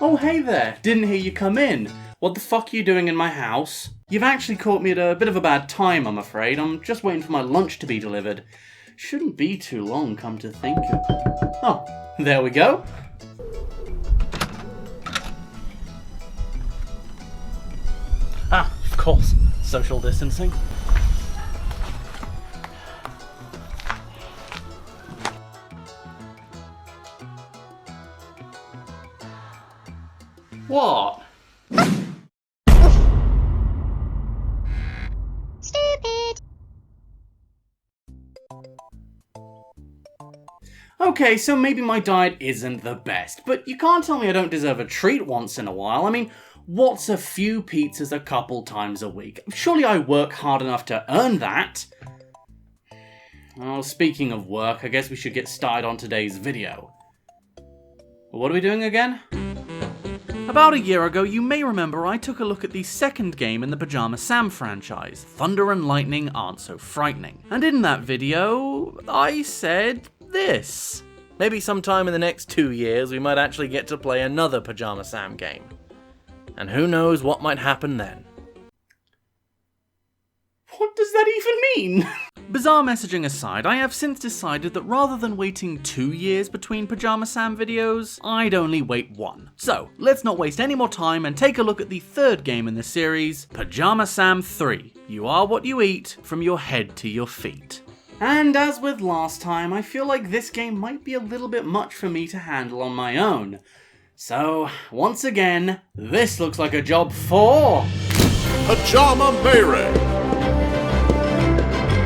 Oh hey there, didn't hear you come in. What the fuck are you doing in my house? You've actually caught me at a bit of a bad time, I'm afraid. I'm just waiting for my lunch to be delivered. Shouldn't be too long, come to think of it. Oh, there we go. Ah, of course, social distancing. What? Stupid. Okay, so maybe my diet isn't the best, but you can't tell me I don't deserve a treat once in a while. I mean, what's a few pizzas a couple times a week? Surely I work hard enough to earn that. Oh, speaking of work, I guess we should get started on today's video. What are we doing again? About a year ago, you may remember I took a look at the second game in the Pajama Sam franchise, Thunder and Lightning Aren't So Frightening. And in that video, I said this. Maybe sometime in the next 2 years we might actually get to play another Pajama Sam game. And who knows what might happen then. What does that even mean? Bizarre messaging aside, I have since decided that rather than waiting 2 years between Pajama Sam videos, I'd only wait 1. So, let's not waste any more time and take a look at the third game in the series, Pajama Sam 3. You are what you eat, from your head to your feet. And as with last time, I feel like this game might be a little bit much for me to handle on my own. So, once again, this looks like a job for... Pajama MayRey!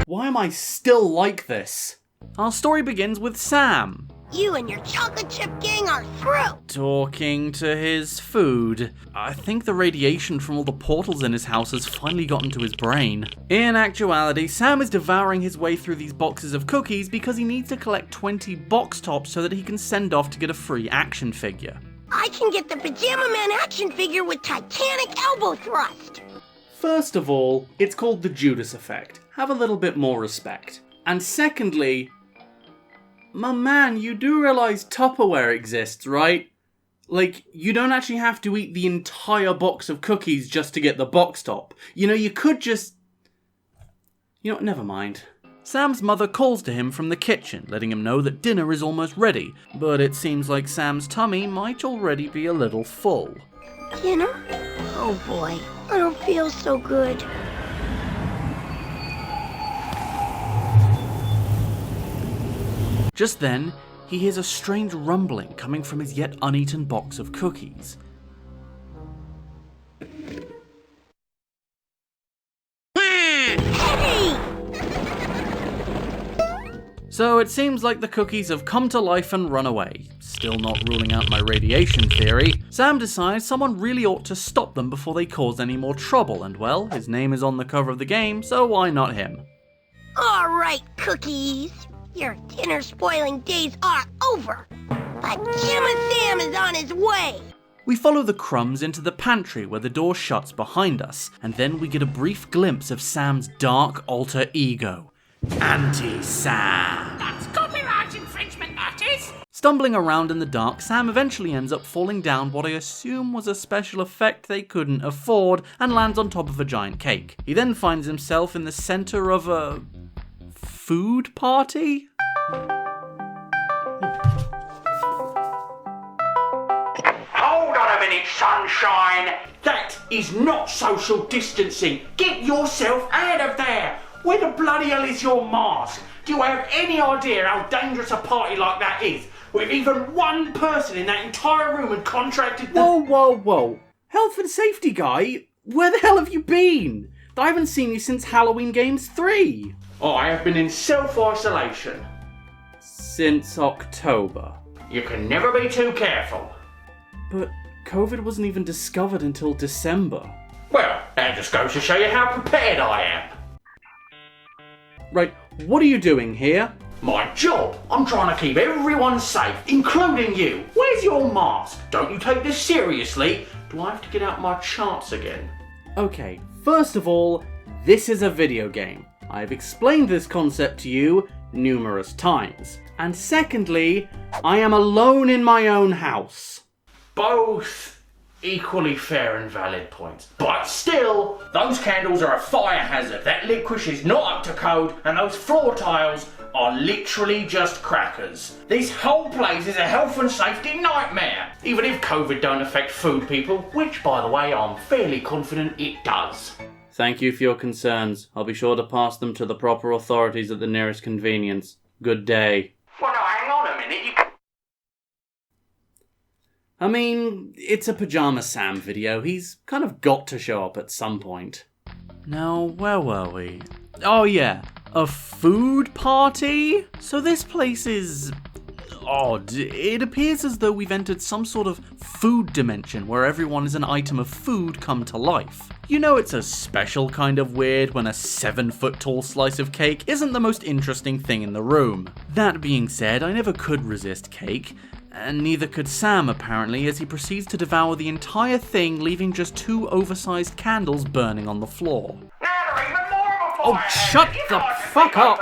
Why am I still like this? Our story begins with Sam. You and your chocolate chip gang are through. Talking to his food. I think the radiation from all the portals in his house has finally gotten to his brain. In actuality, Sam is devouring his way through these boxes of cookies because he needs to collect 20 box tops so that he can send off to get a free action figure. I can get the Pajama Man action figure with Titanic elbow thrust. First of all, it's called the Judas effect. Have a little bit more respect. And secondly, my man, you do realize Tupperware exists, right? Like, you don't actually have to eat the entire box of cookies just to get the box top. You know, you could just... You know what, never mind. Sam's mother calls to him from the kitchen, letting him know that dinner is almost ready, but it seems like Sam's tummy might already be a little full. Dinner? Oh boy, I don't feel so good. Just then, he hears a strange rumbling coming from his yet uneaten box of cookies. Hey! So it seems like the cookies have come to life and run away. Still not ruling out my radiation theory, Sam decides someone really ought to stop them before they cause any more trouble, and well, his name is on the cover of the game, so why not him? Alright, cookies. Your dinner spoiling days are over. Pajama Sam is on his way. We follow the crumbs into the pantry where the door shuts behind us, and then we get a brief glimpse of Sam's dark alter ego, Anti-Sam. That's copyright infringement, that is. Stumbling around in the dark, Sam eventually ends up falling down what I assume was a special effect they couldn't afford and lands on top of a giant cake. He then finds himself in the center of a... food party? Hold on a minute, sunshine. That is not social distancing. Get yourself out of there. Where the bloody hell is your mask? Do you have any idea how dangerous a party like that is? With even one person in that entire room had contracted the... Whoa. Health and safety guy? Where the hell have you been? I haven't seen you since Halloween Games 3. I have been in self-isolation. Since October. You can never be too careful. But COVID wasn't even discovered until December. Well, that just goes to show you how prepared I am. Right, what are you doing here? My job. I'm trying to keep everyone safe, including you. Where's your mask? Don't you take this seriously? Do I have to get out my charts again? Okay, first of all, this is a video game. I've explained this concept to you numerous times. And secondly, I am alone in my own house. Both equally fair and valid points. But still, those candles are a fire hazard. That licorice is not up to code, and those floor tiles are literally just crackers. This whole place is a health and safety nightmare. Even if COVID don't affect food people, which by the way I'm fairly confident it does. Thank you for your concerns. I'll be sure to pass them to the proper authorities at the nearest convenience. Good day. Well, no, hang on a minute. I mean, it's a Pajama Sam video. He's kind of got to show up at some point. Now, where were we? Oh yeah, a food party? So this place is odd. It appears as though we've entered some sort of food dimension where everyone is an item of food come to life. You know it's a special kind of weird when a 7-foot-tall slice of cake isn't the most interesting thing in the room. That being said, I never could resist cake. And neither could Sam, apparently, as he proceeds to devour the entire thing, leaving just 2 oversized candles burning on the floor. Oh, shut the fuck up!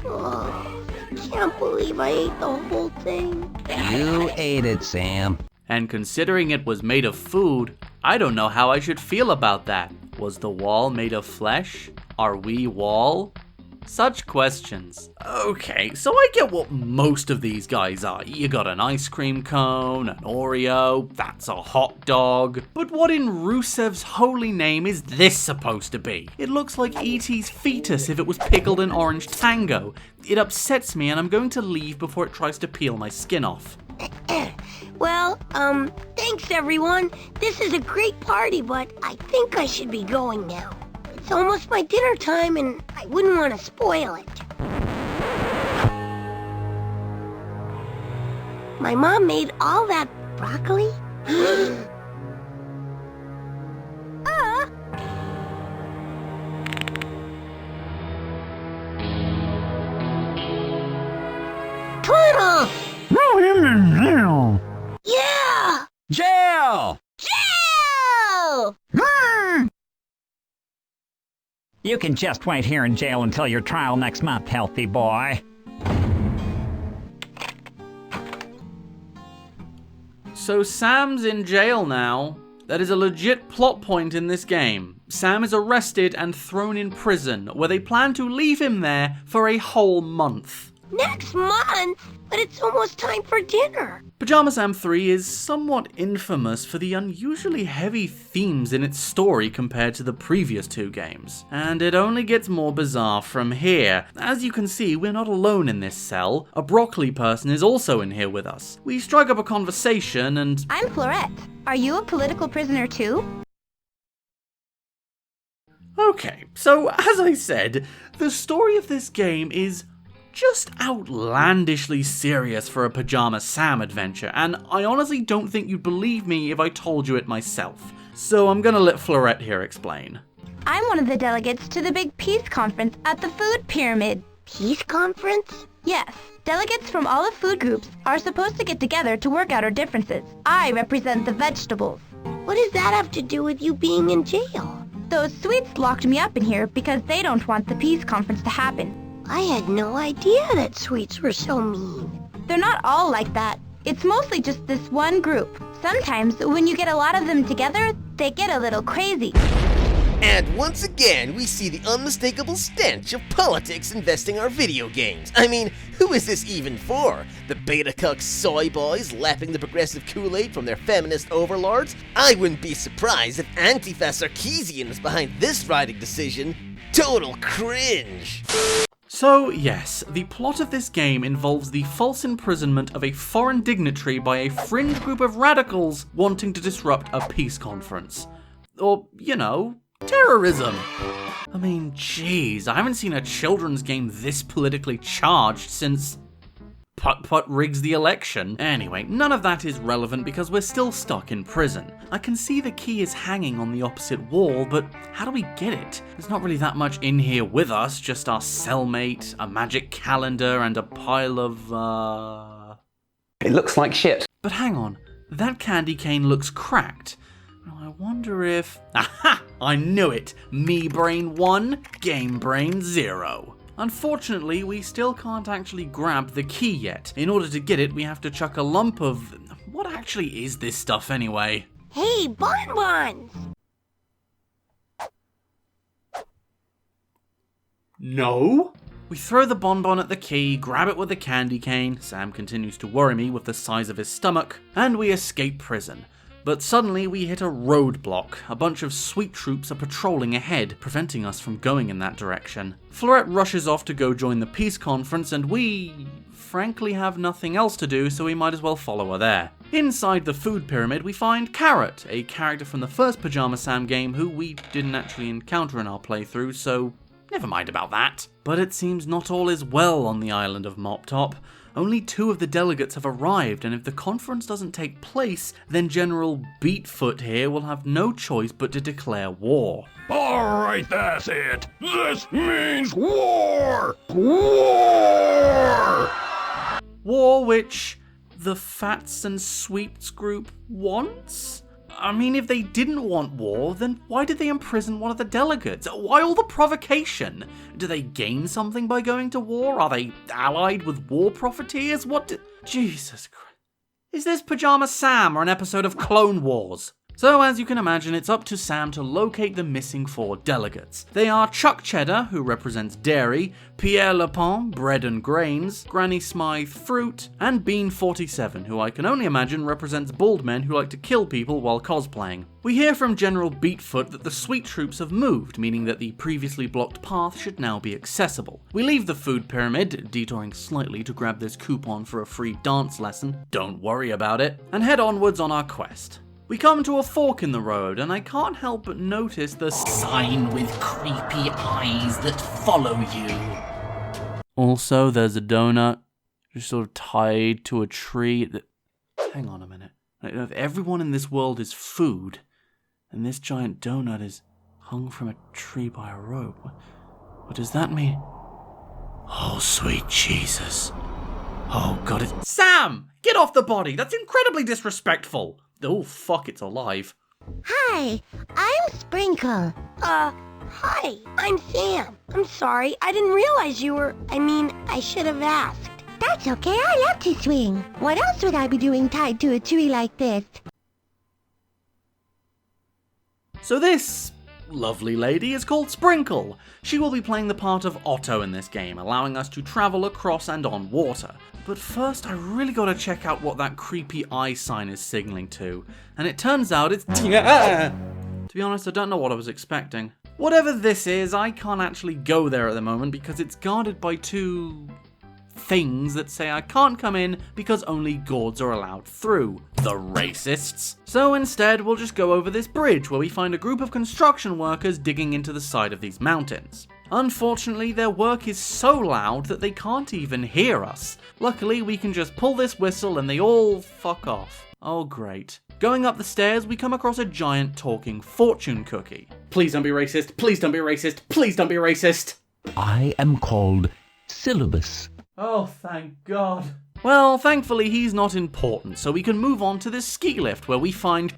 Oh, I can't believe I ate the whole thing. You ate it, Sam. And considering it was made of food, I don't know how I should feel about that. Was the wall made of flesh? Are we wall? Such questions. Okay, so I get what most of these guys are. You got an ice cream cone, an Oreo, that's a hot dog. But what in Rusev's holy name is this supposed to be? It looks like E.T.'s fetus if it was pickled in orange tango. It upsets me and I'm going to leave before it tries to peel my skin off. Well, thanks everyone. This is a great party, but I think I should be going now. It's almost my dinner time and I wouldn't want to spoil it. My mom made all that broccoli? Turtle! Yeah! Jail! Jail! You can just wait here in jail until your trial next month, healthy boy. So Sam's in jail now. That is a legit plot point in this game. Sam is arrested and thrown in prison, where they plan to leave him there for a whole month. Next month? But it's almost time for dinner. Pajama Sam 3 is somewhat infamous for the unusually heavy themes in its story compared to the previous 2 games. And it only gets more bizarre from here. As you can see, we're not alone in this cell. A broccoli person is also in here with us. We strike up a conversation and... I'm Florette. Are you a political prisoner too? Okay, so as I said, the story of this game is just outlandishly serious for a Pajama Sam adventure, and I honestly don't think you'd believe me if I told you it myself. So I'm gonna let Florette here explain. I'm one of the delegates to the big peace conference at the food pyramid. Peace conference? Yes, delegates from all the food groups are supposed to get together to work out our differences. I represent the vegetables. What does that have to do with you being in jail? Those sweets locked me up in here because they don't want the peace conference to happen. I had no idea that sweets were so mean. They're not all like that. It's mostly just this one group. Sometimes, when you get a lot of them together, they get a little crazy. And once again, we see the unmistakable stench of politics investing our video games. I mean, who is this even for? The beta cuck soy boys lapping the progressive Kool-Aid from their feminist overlords? I wouldn't be surprised if Antifa Sarkeesian was behind this writing decision. Total cringe. So yes, the plot of this game involves the false imprisonment of a foreign dignitary by a fringe group of radicals wanting to disrupt a peace conference. Or, you know, terrorism. I mean, jeez, I haven't seen a children's game this politically charged since Putt-Putt rigs the election. Anyway, none of that is relevant because we're still stuck in prison. I can see the key is hanging on the opposite wall, but how do we get it? There's not really that much in here with us, just our cellmate, a magic calendar, and a pile of, It looks like shit. But hang on, that candy cane looks cracked. I wonder if... Aha! I knew it! Me brain 1, game brain 0. Unfortunately, we still can't actually grab the key yet. In order to get it, we have to chuck a lump of... What actually is this stuff anyway? Hey, bonbons! No? We throw the bonbon at the key, grab it with the candy cane, Sam continues to worry me with the size of his stomach, and we escape prison. But suddenly we hit a roadblock. A bunch of sweet troops are patrolling ahead, preventing us from going in that direction. Florette rushes off to go join the peace conference, and we... frankly have nothing else to do, so we might as well follow her there. Inside the food pyramid, we find Carrot, a character from the first Pajama Sam game who we didn't actually encounter in our playthrough, so never mind about that. But it seems not all is well on the island of Mop Top. Only 2 of the delegates have arrived, and if the conference doesn't take place, then General Beatfoot here will have no choice but to declare war. Alright, that's it. This means war! War! War which the Fats and Sweets group wants? I mean, if they didn't want war, then why did they imprison one of the delegates? Why all the provocation? Do they gain something by going to war? Are they allied with war profiteers? Jesus Christ. Is this Pajama Sam or an episode of Clone Wars? So, as you can imagine, it's up to Sam to locate the missing 4 delegates. They are Chuck Cheddar, who represents dairy, Pierre Lapin, bread and grains, Granny Smythe, fruit, and Bean 47, who I can only imagine represents bald men who like to kill people while cosplaying. We hear from General Beatfoot that the sweet troops have moved, meaning that the previously blocked path should now be accessible. We leave the food pyramid, detouring slightly to grab this coupon for a free dance lesson, don't worry about it, and head onwards on our quest. We come to a fork in the road, and I can't help but notice the sign with creepy eyes that follow you. Also, there's a donut just sort of tied to a tree. Hang on a minute. If everyone in this world is food, then this giant donut is hung from a tree by a rope. What does that mean? Oh, sweet Jesus. Oh, God, it's... Sam! Get off the body! That's incredibly disrespectful! Oh, fuck, it's alive. Hi, I'm Sprinkle. Hi, I'm Sam. I'm sorry, I didn't realize you were... I should have asked. That's okay, I love to swing. What else would I be doing tied to a tree like this? So this lovely lady is called Sprinkle. She will be playing the part of Otto in this game, allowing us to travel across and on water. But first, I really gotta check out what that creepy eye sign is signaling to. And it turns out it's... To be honest, I don't know what I was expecting. Whatever this is, I can't actually go there at the moment because it's guarded by 2... things that say I can't come in because only Gourds are allowed through. The racists. So instead, we'll just go over this bridge where we find a group of construction workers digging into the side of these mountains. Unfortunately, their work is so loud that they can't even hear us. Luckily, we can just pull this whistle and they all fuck off. Oh, great. Going up the stairs, we come across a giant talking fortune cookie. Please don't be racist. Please don't be racist. Please don't be racist. I am called Syllabus. Oh, thank God. Well, thankfully he's not important, so we can move on to this ski lift where we find...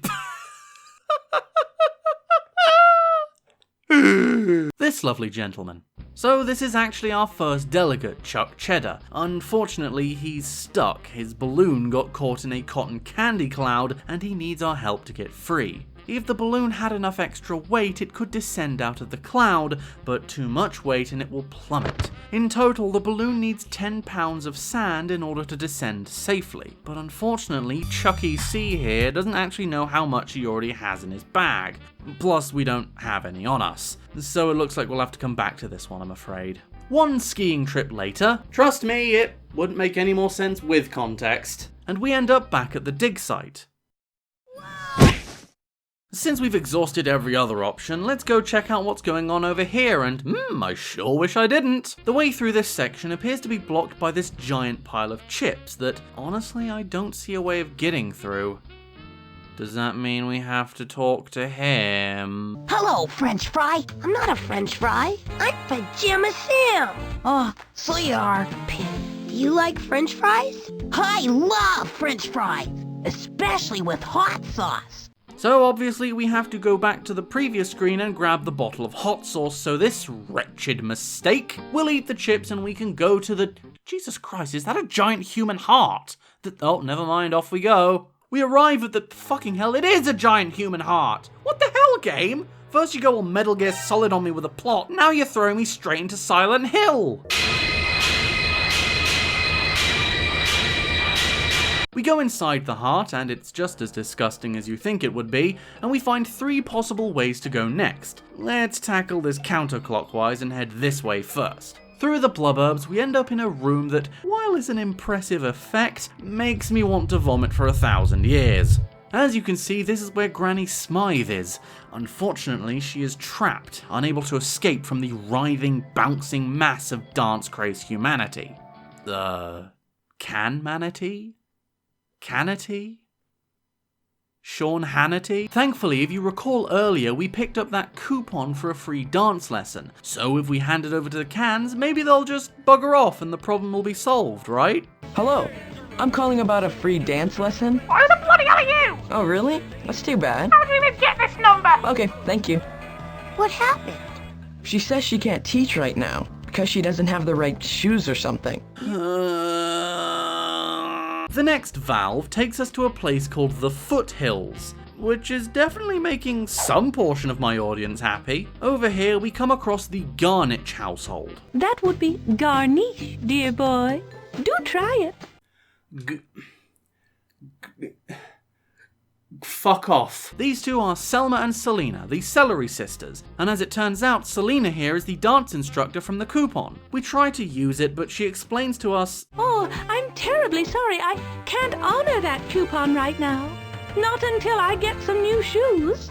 this lovely gentleman. So this is actually our first delegate, Chuck Cheddar. Unfortunately, he's stuck. His balloon got caught in a cotton candy cloud, and he needs our help to get free. If the balloon had enough extra weight, it could descend out of the cloud, but too much weight and it will plummet. In total, the balloon needs 10 pounds of sand in order to descend safely. But unfortunately, Chucky C here doesn't actually know how much he already has in his bag. Plus, we don't have any on us. So it looks like we'll have to come back to this one, I'm afraid. One skiing trip later, trust me, it wouldn't make any more sense with context. And we end up back at the dig site. Since we've exhausted every other option, let's go check out what's going on over here, and I sure wish I didn't. The way through this section appears to be blocked by this giant pile of chips that, honestly, I don't see a way of getting through. Does that mean we have to talk to him? Hello, French fry. I'm not a French fry. I'm Pajama Sam. Oh, so you are. Do you like French fries? I love French fries, especially with hot sauce. So obviously we have to go back to the previous screen and grab the bottle of hot sauce, so this wretched mistake will eat the chips and we can go to the... Jesus Christ, is that a giant human heart? Oh, never mind, off we go. We arrive at the... Fucking hell, it is a giant human heart! What the hell, game? First you go all Metal Gear Solid on me with a plot, now you're throwing me straight into Silent Hill! We go inside the heart, and it's just as disgusting as you think it would be, and we find 3 possible ways to go next. Let's tackle this counterclockwise and head this way first. Through the blubberbs, we end up in a room that, while is an impressive effect, makes me want to vomit for 1,000 years. As you can see, this is where Granny Smythe is. Unfortunately, she is trapped, unable to escape from the writhing, bouncing mass of dance-crazed humanity. Can-manity? Canity? Sean Hannity? Thankfully, if you recall earlier, we picked up that coupon for a free dance lesson. So if we hand it over to the cans, maybe they'll just bugger off and the problem will be solved, right? Hello, I'm calling about a free dance lesson. Who the bloody hell are you? Oh, really? That's too bad. How did you even get this number? Okay, thank you. What happened? She says she can't teach right now because she doesn't have the right shoes or something. The next valve takes us to a place called the Foothills, which is definitely making some portion of my audience happy. Over here, we come across the Garnish household. That would be garnish, dear boy. Do try it. Fuck off. These two are Selma and Selena, the Celery sisters, and as it turns out, Selena here is the dance instructor from the coupon. We try to use it, but she explains to us, "Oh, I'm terribly sorry. I can't honor that coupon right now. Not until I get some new shoes."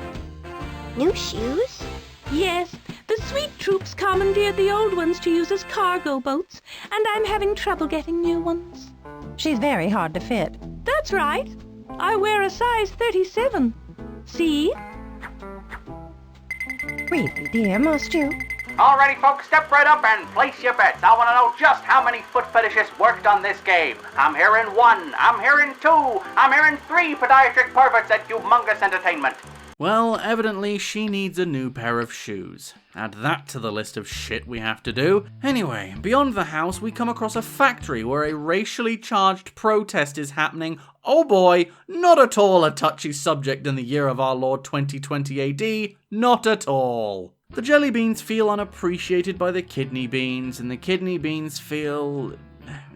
New shoes? Yes, the sweet troops commandeered the old ones to use as cargo boats, and I'm having trouble getting new ones. She's very hard to fit. That's right. I wear a size 37. See? Really, dear, must you? Alrighty, folks, step right up and place your bets. I want to know just how many foot fetishists worked on this game. I'm hearing 1, I'm hearing 2, I'm hearing 3 podiatric perverts at humongous entertainment. well, evidently she needs a new pair of shoes. Add that to the list of shit we have to do. Anyway, beyond the house, we come across a factory where a racially charged protest is happening. Oh boy, not at all a touchy subject in the year of our Lord 2020 AD. Not at all. The jelly beans feel unappreciated by the kidney beans, and the kidney beans feel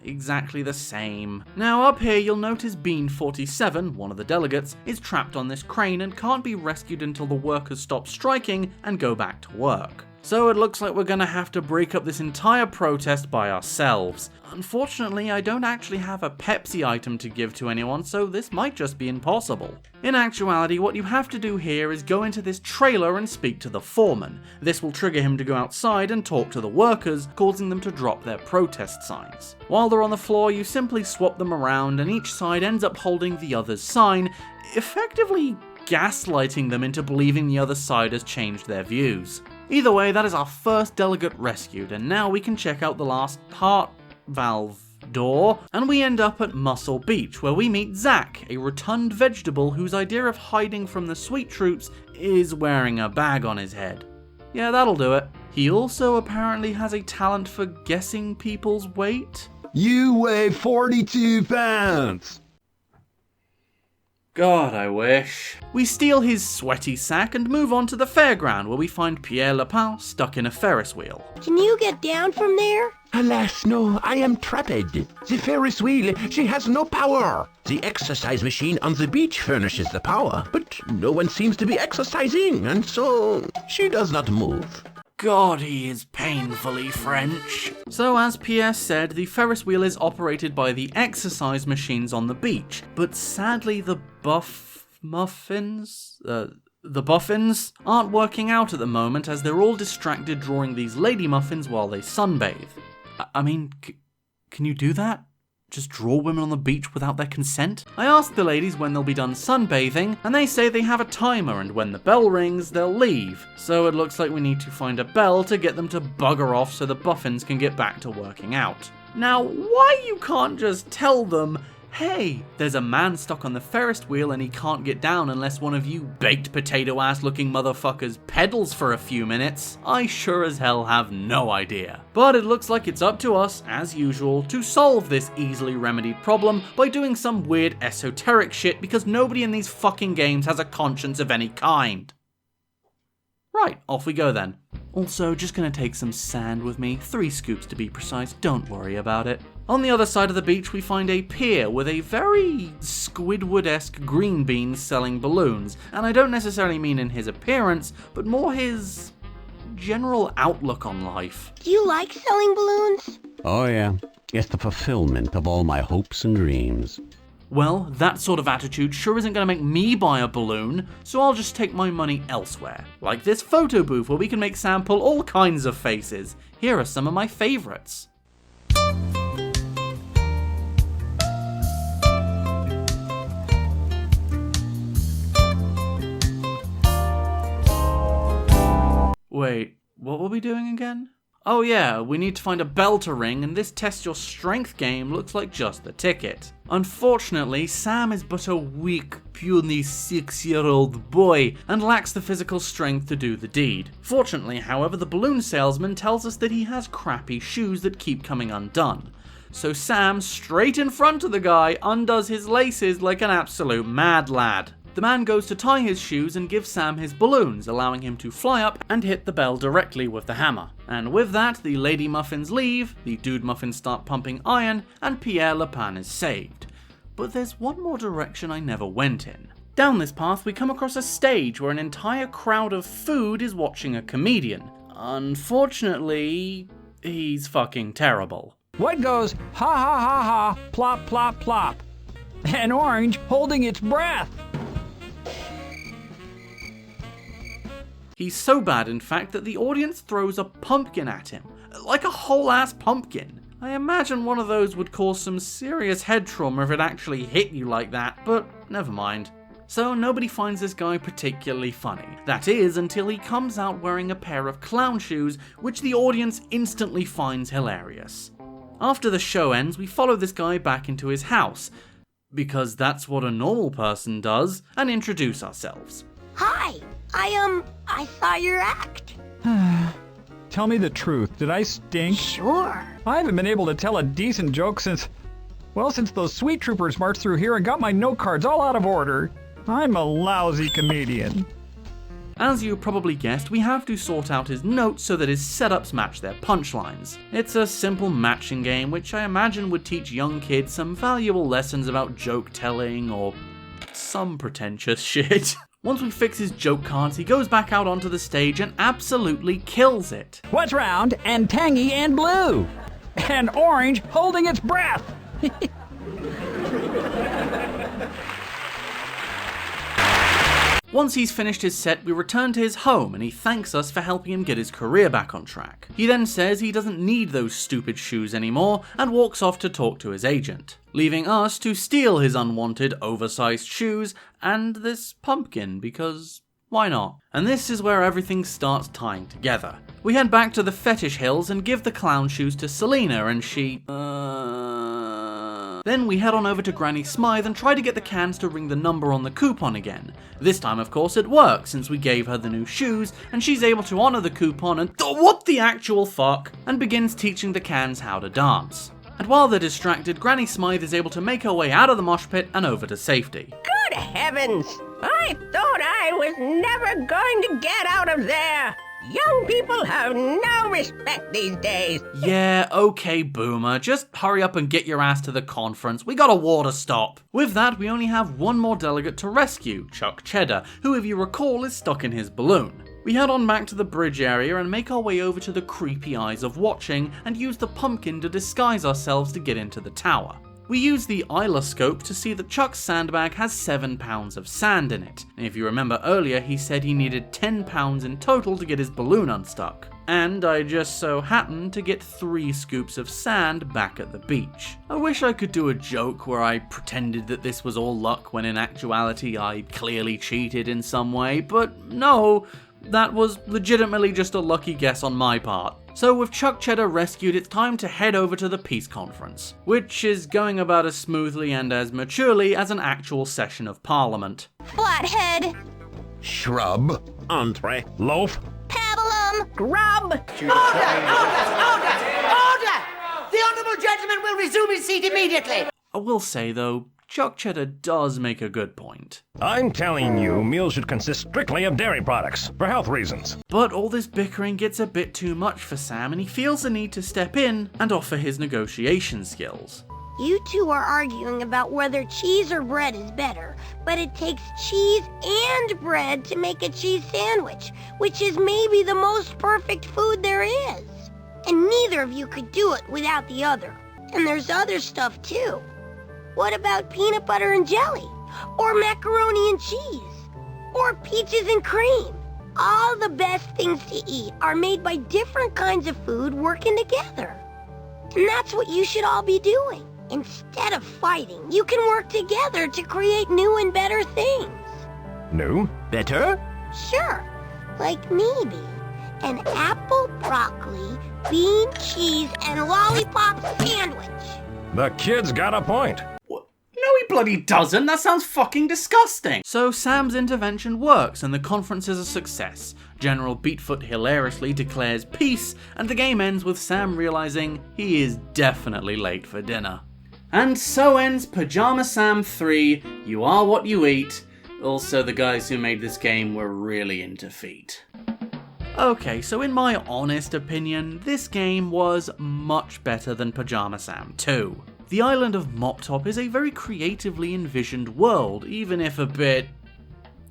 exactly the same. Now up here you'll notice Bean 47, one of the delegates, is trapped on this crane and can't be rescued until the workers stop striking and go back to work. So it looks like we're gonna have to break up this entire protest by ourselves. Unfortunately, I don't actually have a Pepsi item to give to anyone, so this might just be impossible. In actuality, what you have to do here is go into this trailer and speak to the foreman. This will trigger him to go outside and talk to the workers, causing them to drop their protest signs. While they're on the floor, you simply swap them around and each side ends up holding the other's sign, effectively gaslighting them into believing the other side has changed their views. Either way, that is our first delegate rescued, and now we can check out the last heart valve door, and we end up at Muscle Beach, where we meet Zach, a rotund vegetable whose idea of hiding from the sweet troops is wearing a bag on his head. Yeah, that'll do it. He also apparently has a talent for guessing people's weight. You weigh 42 pounds. God, I wish. We steal his sweaty sack and move on to the fairground, where we find Pierre Lapin stuck in a Ferris wheel. Can you get down from there? Alas, no, I am trapped. The Ferris wheel, she has no power. The exercise machine on the beach furnishes the power, but no one seems to be exercising, and so she does not move. God, he is painfully French. So as Pierre said, the Ferris wheel is operated by the exercise machines on the beach, but sadly the Buffins aren't working out at the moment as they're all distracted drawing these lady muffins while they sunbathe. I mean, can you do that? Just draw women on the beach without their consent? I asked the ladies when they'll be done sunbathing, and they say they have a timer, and when the bell rings, they'll leave. So it looks like we need to find a bell to get them to bugger off so the Buffins can get back to working out. Now, why you can't just tell them, hey, there's a man stuck on the Ferris wheel and he can't get down unless one of you baked potato ass looking motherfuckers pedals for a few minutes, I sure as hell have no idea. But it looks like it's up to us, as usual, to solve this easily remedied problem by doing some weird esoteric shit because nobody in these fucking games has a conscience of any kind. Right, off we go then. Also, just gonna take some sand with me, 3 scoops to be precise, don't worry about it. On the other side of the beach we find a pier with a very Squidward-esque green bean selling balloons, and I don't necessarily mean in his appearance, but more his general outlook on life. Do you like selling balloons? Oh yeah, it's the fulfillment of all my hopes and dreams. Well, that sort of attitude sure isn't going to make me buy a balloon, so I'll just take my money elsewhere. Like this photo booth where we can make Sam pull all kinds of faces. Here are some of my favourites. Wait, what were we doing again? Oh yeah, we need to find a bell to ring, and this test your strength game looks like just the ticket. Unfortunately, Sam is but a weak, puny 6-year-old boy and lacks the physical strength to do the deed. Fortunately, however, the balloon salesman tells us that he has crappy shoes that keep coming undone. So Sam, straight in front of the guy, undoes his laces like an absolute mad lad. The man goes to tie his shoes and gives Sam his balloons, allowing him to fly up and hit the bell directly with the hammer. And with that, the lady muffins leave, the dude muffins start pumping iron, and Pierre Le Pan is saved. But there's one more direction I never went in. Down this path, we come across a stage where an entire crowd of food is watching a comedian. Unfortunately, he's fucking terrible. What goes ha ha ha ha, plop plop plop? An orange holding its breath. He's so bad, in fact, that the audience throws a pumpkin at him. Like a whole-ass pumpkin. I imagine one of those would cause some serious head trauma if it actually hit you like that, but never mind. So nobody finds this guy particularly funny. That is, until he comes out wearing a pair of clown shoes, which the audience instantly finds hilarious. After the show ends, we follow this guy back into his house, because that's what a normal person does, and introduce ourselves. Hi, I saw your act. Tell me the truth, did I stink? Sure. I haven't been able to tell a decent joke since those sweet troopers marched through here and got my note cards all out of order. I'm a lousy comedian. As you probably guessed, we have to sort out his notes so that his setups match their punchlines. It's a simple matching game which I imagine would teach young kids some valuable lessons about joke telling or some pretentious shit. Once we fix his joke cards, he goes back out onto the stage and absolutely kills it. What's round and tangy and blue? And orange holding its breath. Once he's finished his set, we return to his home and he thanks us for helping him get his career back on track. He then says he doesn't need those stupid shoes anymore and walks off to talk to his agent, leaving us to steal his unwanted oversized shoes and this pumpkin because why not? And this is where everything starts tying together. We head back to the Fetish Hills and give the clown shoes to Selena and she... Then we head on over to Granny Smythe and try to get the cans to ring the number on the coupon again. This time, of course, it works since we gave her the new shoes and she's able to honor the coupon and what the actual fuck, and begins teaching the cans how to dance. And while they're distracted, Granny Smythe is able to make her way out of the mosh pit and over to safety. Good heavens! I thought I was never going to get out of there! Young people have no respect these days. Yeah, okay, boomer. Just hurry up and get your ass to the conference. We got a war to stop. With that, we only have one more delegate to rescue, Chuck Cheddar, who, if you recall, is stuck in his balloon. We head on back to the bridge area and make our way over to the creepy eyes of watching and use the pumpkin to disguise ourselves to get into the tower. We use the oscilloscope to see that Chuck's sandbag has 7 pounds of sand in it. If you remember earlier, he said he needed 10 pounds in total to get his balloon unstuck. And I just so happened to get 3 scoops of sand back at the beach. I wish I could do a joke where I pretended that this was all luck when in actuality I clearly cheated in some way, but no, that was legitimately just a lucky guess on my part. So with Chuck Cheddar rescued, it's time to head over to the peace conference, which is going about as smoothly and as maturely as an actual session of Parliament. Flathead. Shrub. Entree. Loaf. Pablum. Grub. Order! The honourable gentleman will resume his seat immediately. I will say though, Chuck Cheddar does make a good point. I'm telling you, meals should consist strictly of dairy products, for health reasons. But all this bickering gets a bit too much for Sam, and he feels the need to step in and offer his negotiation skills. You two are arguing about whether cheese or bread is better, but it takes cheese and bread to make a cheese sandwich, which is maybe the most perfect food there is. And neither of you could do it without the other. And there's other stuff too. What about peanut butter and jelly? Or macaroni and cheese? Or peaches and cream? All the best things to eat are made by different kinds of food working together. And that's what you should all be doing. Instead of fighting, you can work together to create new and better things. New? Better? Sure, like maybe an apple, broccoli, bean, cheese, and lollipop sandwich. The kid's got a point. No, he bloody doesn't. That sounds fucking disgusting. So Sam's intervention works and the conference is a success. General Beatfoot hilariously declares peace, and the game ends with Sam realizing he is definitely late for dinner. And so ends Pajama Sam 3, You Are What You Eat. Also, the guys who made this game were really into feet. Okay, so in my honest opinion, this game was much better than Pajama Sam 2. The island of Mop Top is a very creatively envisioned world, even if a bit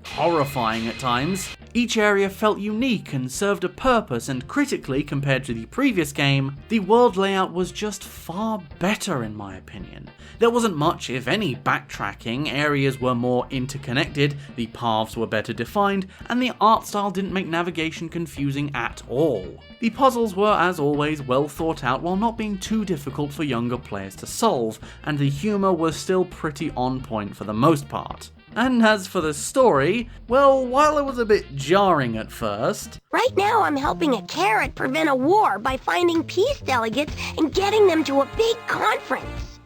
horrifying at times. Each area felt unique and served a purpose, and critically, compared to the previous game, the world layout was just far better in my opinion. There wasn't much, if any, backtracking, areas were more interconnected, the paths were better defined, and the art style didn't make navigation confusing at all. The puzzles were, as always, well thought out while not being too difficult for younger players to solve, and the humour was still pretty on point for the most part. And as for the story, well, while it was a bit jarring at first... Right now I'm helping a carrot prevent a war by finding peace delegates and getting them to a big conference.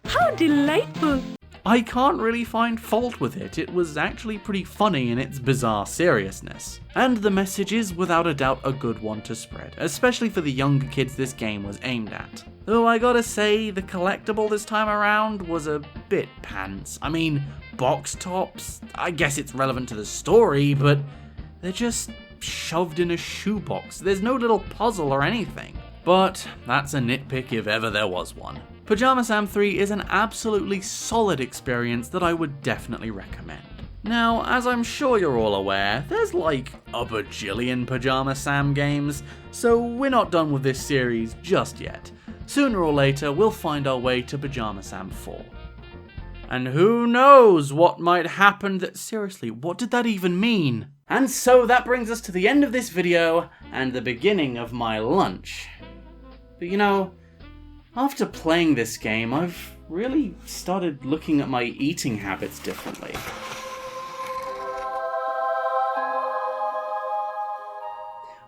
How delightful! I can't really find fault with it. It was actually pretty funny in its bizarre seriousness. And the message is without a doubt a good one to spread, especially for the younger kids this game was aimed at. Though I gotta say, the collectible this time around was a bit pants. I mean, box tops, I guess it's relevant to the story, but they're just shoved in a shoebox. There's no little puzzle or anything. But that's a nitpick if ever there was one. Pajama Sam 3 is an absolutely solid experience that I would definitely recommend. Now, as I'm sure you're all aware, there's like a bajillion Pajama Sam games, so we're not done with this series just yet. Sooner or later, we'll find our way to Pajama Sam 4. And who knows what might happen that... Seriously, what did that even mean? And so that brings us to the end of this video and the beginning of my lunch. But you know, after playing this game, I've really started looking at my eating habits differently.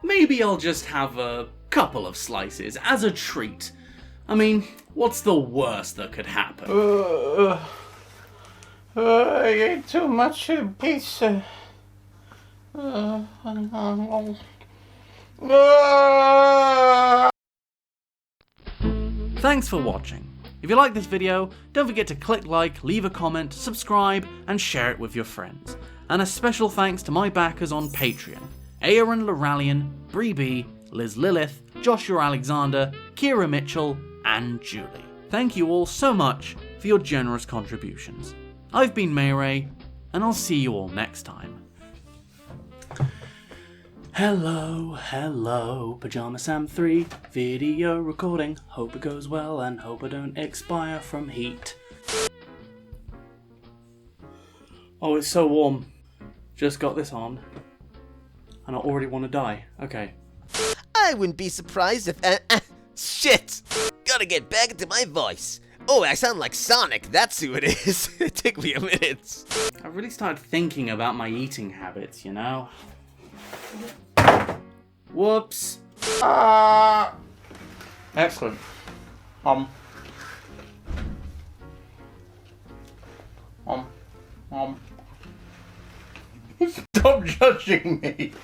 Maybe I'll just have a couple of slices as a treat. I mean, what's the worst that could happen? I ate too much pizza. Thanks for watching. If you like this video, don't forget to click like, leave a comment, subscribe, and share it with your friends. And a special thanks to my backers on Patreon: Aaron Loralian, Bree B, Liz Lilith, Joshua Alexander, Kira Mitchell, and Julie. Thank you all so much for your generous contributions. I've been MayRey, and I'll see you all next time. Hello, Pajama Sam 3, video recording. Hope it goes well and hope I don't expire from heat. Oh, it's so warm. Just got this on, and I already want to die. Okay. I wouldn't be surprised if... shit! Gotta get back into my voice. Oh, I sound like Sonic, that's who it is. It took me a minute. I really started thinking about my eating habits, you know? Whoops. Excellent. Stop judging me.